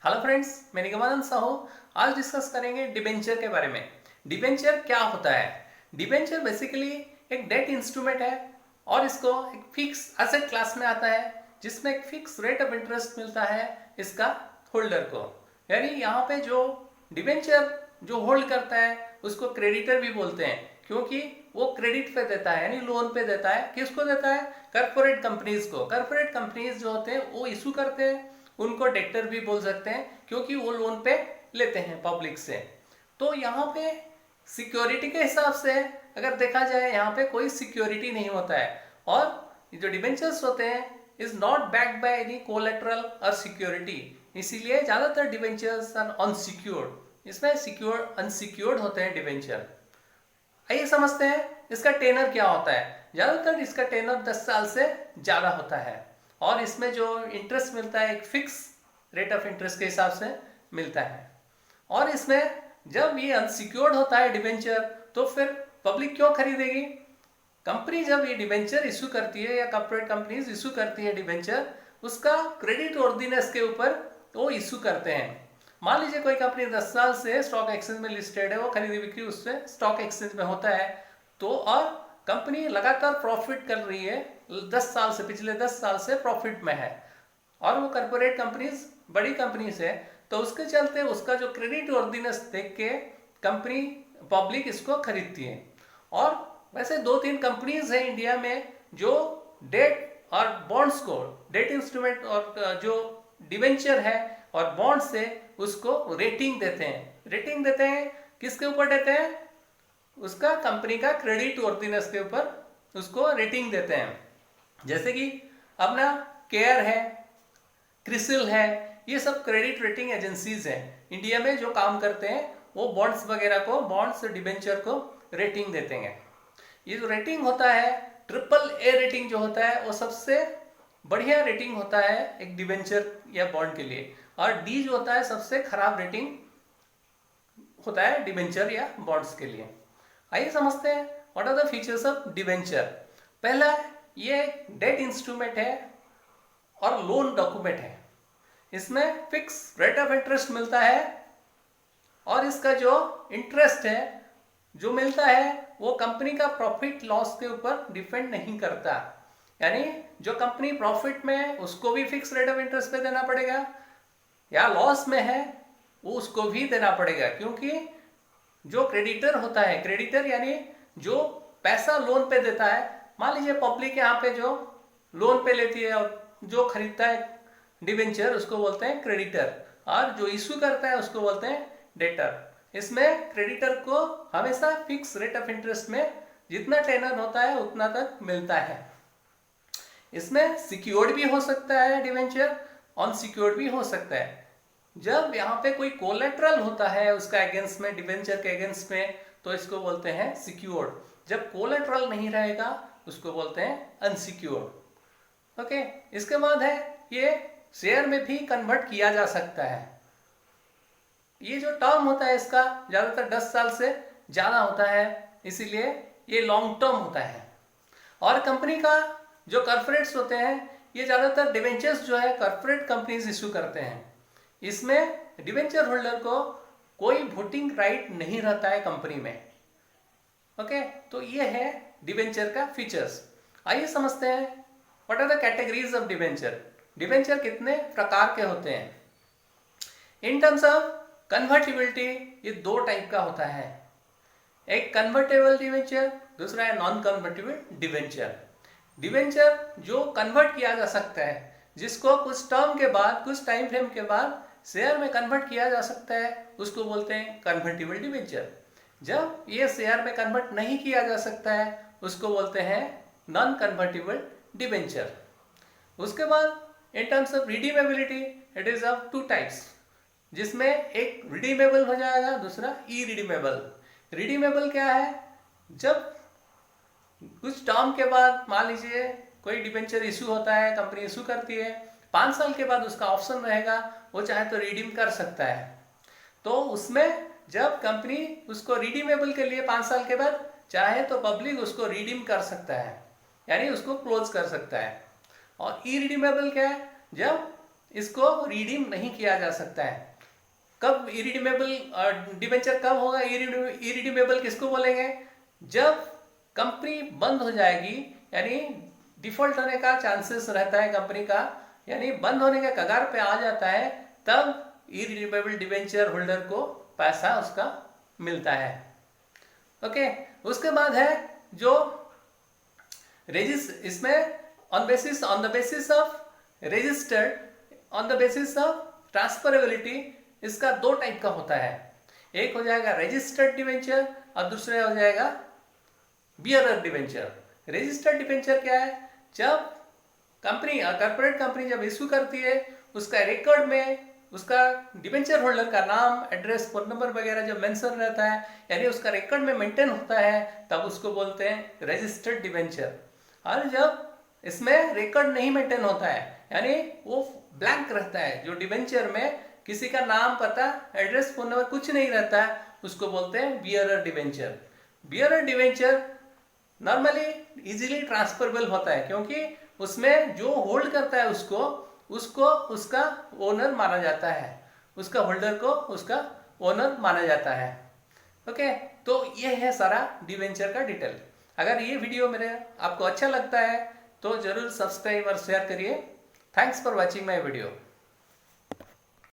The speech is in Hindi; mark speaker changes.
Speaker 1: हेलो फ्रेंड्स, मैं निगमानंद साहू। आज डिस्कस करेंगे डिबेंचर के बारे में। डिबेंचर क्या होता है? डिबेंचर बेसिकली एक डेट इंस्ट्रूमेंट है और इसको एक फिक्स एसेट क्लास में आता है जिसमें एक फिक्स रेट ऑफ इंटरेस्ट मिलता है इसका होल्डर को। यानी यहाँ पे जो डिबेंचर जो होल्ड करता है उसको क्रेडिटर भी बोलते हैं, क्योंकि वो क्रेडिट पे देता है यानी लोन पे देता है। किसको देता है? कॉर्पोरेट कंपनीज को। कॉर्पोरेट कंपनीज जो होते हैं वो इशू करते हैं, उनको डेक्टर भी बोल सकते हैं क्योंकि वो लोन पे लेते हैं पब्लिक से। तो यहाँ पे सिक्योरिटी के हिसाब से अगर देखा जाए यहाँ पे कोई सिक्योरिटी नहीं होता है और जो डिबेंचर्स होते हैं is not backed by any collateral और सिक्योरिटी, इसीलिए ज़्यादातर डिबेंचर्स आर अनसिक्योर्ड। इसमें सिक्योर अनसिक्योर्ड होते हैं डिबेंचर। आइए समझते हैं इसका टेनर क्या होता है। ज़्यादातर इसका टेनर 10 साल से ज़्यादा होता है और इसमें जो इंटरेस्ट मिलता है एक फिक्स रेट ऑफ इंटरेस्ट के हिसाब से मिलता है। और इसमें जब ये अनसिक्योर्ड होता है डिबेंचर तो फिर पब्लिक क्यों खरीदेगी? कंपनी जब ये डिबेंचर इशू करती है या कॉर्पोरेट कंपनीज इशू करती है डिबेंचर, उसका क्रेडिट वर्दीनेस के ऊपर वो इशू करते हैं। मान लीजिए कोई कंपनी 10 साल से स्टॉक एक्सचेंज में लिस्टेड है, वो खरीदी बिक्री उससे स्टॉक एक्सचेंज में होता है, तो और कंपनी लगातार प्रॉफिट कर रही है 10 साल से, पिछले 10 साल से प्रॉफिट में है और वो कॉर्पोरेट कंपनीज बड़ी कंपनीज है, तो उसके चलते उसका जो क्रेडिट वर्दीनेस देख के कंपनी पब्लिक इसको खरीदती है। और वैसे 2-3 कंपनीज है इंडिया में जो डेट और बॉन्ड्स को, डेट इंस्ट्रूमेंट और जो डिवेंचर है और बॉन्ड से उसको रेटिंग देते हैं। रेटिंग देते हैं किसके ऊपर देते हैं? उसका कंपनी का क्रेडिट वर्दीनेस के ऊपर उसको रेटिंग देते हैं। जैसे कि अपना केयर है, क्रिसिल है, ये सब क्रेडिट रेटिंग एजेंसीज हैं इंडिया में जो काम करते हैं। वो बॉन्ड्स वगैरह को, बॉन्ड्स डिबेंचर को रेटिंग देते हैं। ये जो रेटिंग होता है ट्रिपल ए रेटिंग जो होता है वो सबसे बढ़िया रेटिंग होता है एक डिबेंचर या बॉन्ड के लिए, और डी जो होता है सबसे खराब रेटिंग होता है डिबेंचर या बॉन्ड्स के लिए। आइए समझते हैं what are the features of debenture. पहला, ये डेट इंस्ट्रूमेंट है और लोन डॉक्यूमेंट है। इसमें फिक्स रेट ऑफ इंटरेस्ट मिलता है और इसका जो इंटरेस्ट है जो मिलता है वो कंपनी का प्रॉफिट लॉस के ऊपर डिपेंड नहीं करता। यानी जो कंपनी प्रॉफिट में है उसको भी फिक्स रेट ऑफ इंटरेस्ट पे देना पड़ेगा, या लॉस में है वो उसको भी देना पड़ेगा, क्योंकि जो क्रेडिटर होता है, क्रेडिटर यानी जो पैसा लोन पे देता है, मान लीजिए पब्लिक यहाँ पे जो लोन पे लेती है और जो खरीदता है डिबेंचर उसको बोलते हैं क्रेडिटर, और जो इशू करता है उसको बोलते हैं डेटर। इसमें क्रेडिटर को हमेशा फिक्स रेट ऑफ इंटरेस्ट में जितना टेनर होता है उतना तक मिलता है। इसमें सिक्योर्ड भी हो सकता है डिबेंचर, अनसिक्योर्ड भी हो सकता है। जब यहाँ पे कोई कोलेटरल होता है उसका अगेंस्ट में, डिबेंचर के अगेंस्ट में, तो इसको बोलते हैं सिक्योर्ड। जब कोलेटरल नहीं रहेगा उसको बोलते हैं अनसिक्योर्ड। ओके, इसके बाद है ये शेयर में भी कन्वर्ट किया जा सकता है। ये जो टर्म होता है इसका ज़्यादातर 10 साल से ज़्यादा होता है, इसीलिए ये लॉन्ग टर्म होता है। और कंपनी का जो कॉर्पोरेट्स होते हैं ये ज़्यादातर डिबेंचर्स जो है कॉर्पोरेट कंपनीज इशू करते हैं। इसमें डिबेंचर होल्डर को कोई वोटिंग राइट नहीं रहता है कंपनी में। ओके, तो ये है डिबेंचर का फीचर्स। आइए समझते हैं what are the categories of debenture. Debenture कितने प्रकार के होते हैं? इन टर्म्स ऑफ कन्वर्टिबिलिटी ये 2 टाइप का होता है, एक कन्वर्टेबल डिबेंचर, दूसरा है नॉन कन्वर्टेबल डिबेंचर। डिबेंचर जो कन्वर्ट किया जा सकता है, जिसको कुछ टर्म के बाद, कुछ टाइम फ्रेम के बाद शेयर में कन्वर्ट किया जा सकता है, उसको बोलते हैं कन्वर्टिबल डिबेंचर। जब ये शेयर में कन्वर्ट नहीं किया जा सकता है उसको बोलते हैं नॉन कन्वर्टिबल डिबेंचर। उसके बाद in terms of redeemability it is of 2 types, जिसमें एक रिडीमेबल हो जाएगा, दूसरा इरिडीमेबल। रिडीमेबल क्या है? जब कुछ टर्म के बाद, मान लीजिए कोई डिबेंचर इशू होता है, कंपनी इशू करती है, 5 साल के बाद उसका ऑप्शन रहेगा, वो चाहे तो रिडीम कर सकता है। तो उसमें जब कंपनी उसको रिडीमेबल के लिए 5 साल के बाद चाहे तो पब्लिक उसको रिडीम कर सकता है, यानी उसको क्लोज कर सकता है। और इरिडीमेबल क्या है? जब इसको रिडीम नहीं किया जा सकता है। कब इरिडीमेबल डिबेंचर कब होगा? इरिडीमेबल किसको बोलेंगे? जब कंपनी बंद हो जाएगी, यानी डिफॉल्ट होने का चांसेस रहता है कंपनी का, यानी बंद होने के कगार पे आ जाता है, तब इरिडीमेबल डिबेंचर होल्डर को पैसा उसका मिलता है। ओके, उसके बाद है जो इसमें on the basis of registered, on the basis of transferability, इसका दो टाइप का होता है। एक हो जाएगा रजिस्टर्ड डिवेंचर और दूसरा हो जाएगा बियरर डिवेंचर। रजिस्टर्ड डिवेंचर क्या है? जब कंपनी, कॉर्पोरेट कंपनी जब इश्यू करती है, उसका रिकॉर्ड में उसका डिवेंचर होल्डर का नाम, एड्रेस, फोन नंबर वगैरह जब मेंशन रहता है, यानी उसका रिकॉर्ड में मेंटेन होता है, तब उसको बोलते हैं रजिस्टर्ड डिवेंचर। और जब इसमें रिकॉर्ड नहीं मेंटेन होता है, यानी वो ब्लैंक रहता है, जो डिवेंचर में किसी का नाम, पता, एड्रेस, फोन नंबर कुछ नहीं रहता है, उसको बोलते हैं bearer debenture. Bearer debenture normally easily transferable होता है, क्योंकि उसमें जो होल्ड करता है उसको उसका ओनर माना जाता है, उसका होल्डर को उसका ओनर माना जाता है। ओके, तो ये है सारा डिवेंचर का डिटेल। अगर ये वीडियो मेरे आपको अच्छा लगता है तो जरूर सब्सक्राइब और शेयर करिए। Thanks for watching my video.